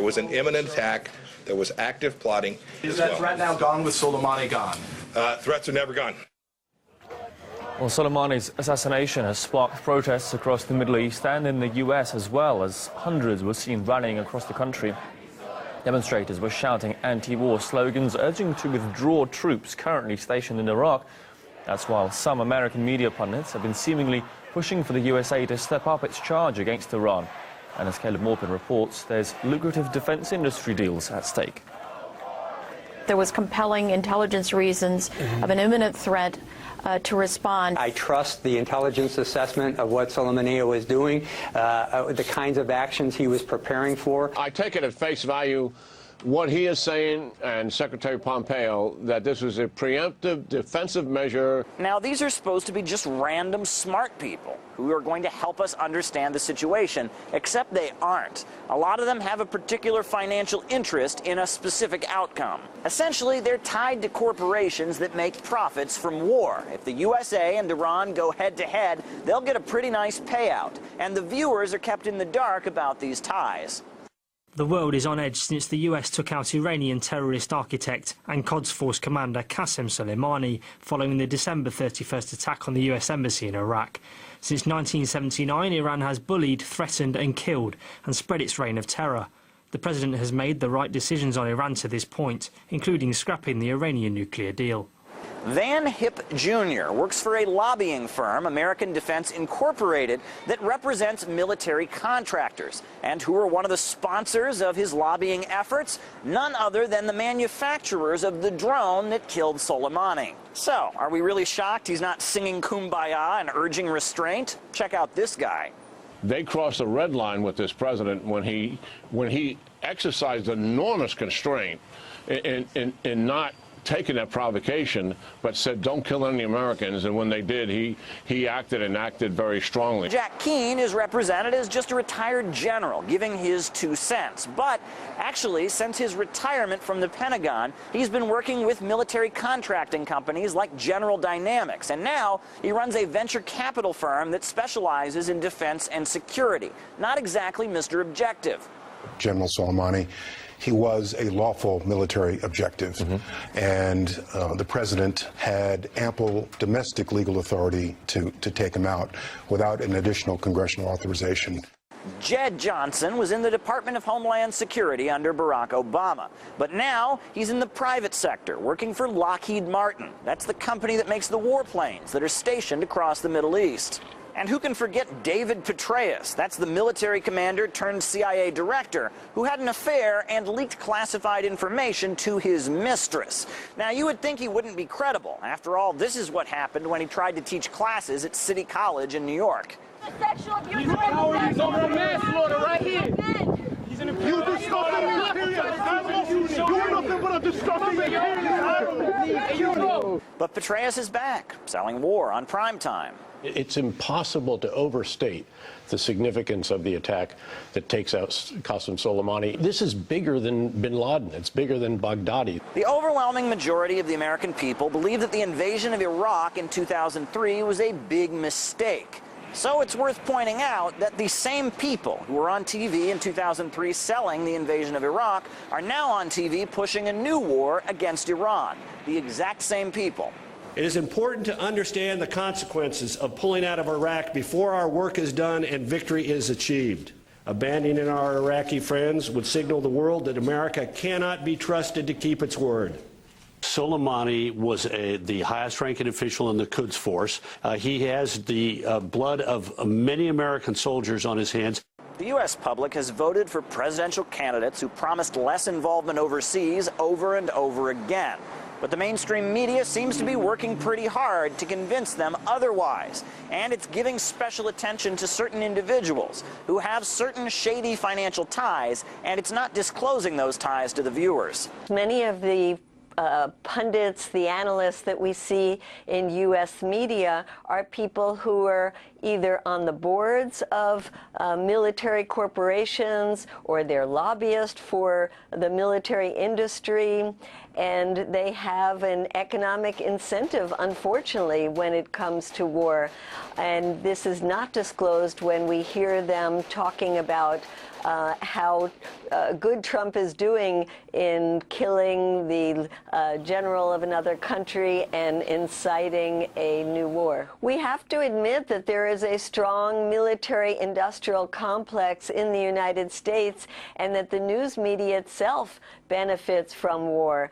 was an imminent attack. There was active plotting. Is that threat now gone with Soleimani gone? Threats are never gone. Well, Soleimani's assassination has sparked protests across the Middle East and in the US as well, as hundreds were seen rallying across the country. Demonstrators were shouting anti-war slogans, urging to withdraw troops currently stationed in Iraq. That's while some American media pundits have been seemingly pushing for the USA to step up its charge against Iran. And as Caleb Morpin reports, there's lucrative defense industry deals at stake. There was compelling intelligence reasons of an imminent threat to respond. I trust the intelligence assessment of what Soleimani was doing, the kinds of actions he was preparing for. I take it at face value what he is saying, and Secretary Pompeo, that this was a preemptive defensive measure. Now, these are supposed to be just random smart people who are going to help us understand the situation, except they aren't. A lot of them have a particular financial interest in a specific outcome. Essentially, they're tied to corporations that make profits from war. If the USA and Iran go head-to-head, they'll get a pretty nice payout, and the viewers are kept in the dark about these ties. The world is on edge since the US took out Iranian terrorist architect and Quds Force commander Qasem Soleimani following the December 31st attack on the US embassy in Iraq. Since 1979, Iran has bullied, threatened and killed and spread its reign of terror. The president has made the right decisions on Iran to this point, including scrapping the Iranian nuclear deal. Van Hipp Jr. works for a lobbying firm, American Defense Incorporated, that represents military contractors, and who are one of the sponsors of his lobbying efforts, none other than the manufacturers of the drone that killed Soleimani. So, are we really shocked he's not singing Kumbaya and urging restraint? Check out this guy. They crossed the red line with this president when he exercised enormous constraint in not taking that provocation, but said don't kill any Americans, and when they did, he acted very strongly. Jack Keane is represented as just a retired general giving his 2 cents, but actually since his retirement from the Pentagon, he's been working with military contracting companies like General Dynamics, and now he runs a venture capital firm that specializes in defense and security. Not exactly Mr. Objective. General Soleimani, he was a lawful military objective, and the president had ample domestic legal authority to take him out without an additional congressional authorization. Jed Johnson was in the Department of Homeland Security under Barack Obama, but now he's in the private sector working for Lockheed Martin. That's the company that makes the warplanes that are stationed across the Middle East. And who can forget David Petraeus? That's the military commander turned CIA director who had an affair and leaked classified information to his mistress. Now, you would think he wouldn't be credible. After all, this is what happened when he tried to teach classes at City College in New York. Sexual abuse. He's over manslaughter right here. He's an abuse. You disgusting material. You're nothing but a disgusting material. But Petraeus is back, selling war on primetime. It's impossible to overstate the significance of the attack that takes out Qasem Soleimani. This is bigger than bin Laden. It's bigger than Baghdadi. The overwhelming majority of the American people believe that the invasion of Iraq in 2003 was a big mistake. So it's worth pointing out that the same people who were on TV in 2003 selling the invasion of Iraq are now on TV pushing a new war against Iran. The exact same people. It is important to understand the consequences of pulling out of Iraq before our work is done and victory is achieved. Abandoning our Iraqi friends would signal the world that America cannot be trusted to keep its word. Soleimani was the highest-ranking official in the Quds Force. He has the blood of many American soldiers on his hands. The U.S. public has voted for presidential candidates who promised less involvement overseas over and over again. But the mainstream media seems to be working pretty hard to convince them otherwise. And it's giving special attention to certain individuals who have certain shady financial ties, and it's not disclosing those ties to the viewers. Many of the pundits, the analysts that we see in U.S. media are people who are either on the boards of military corporations or they're lobbyists for the military industry, and they have an economic incentive, unfortunately, when it comes to war. And this is not disclosed when we hear them talking about how good Trump is doing in killing the general of another country and inciting a new war. We have to admit that there is a strong military-industrial complex in the United States, and that the news media itself benefits from war.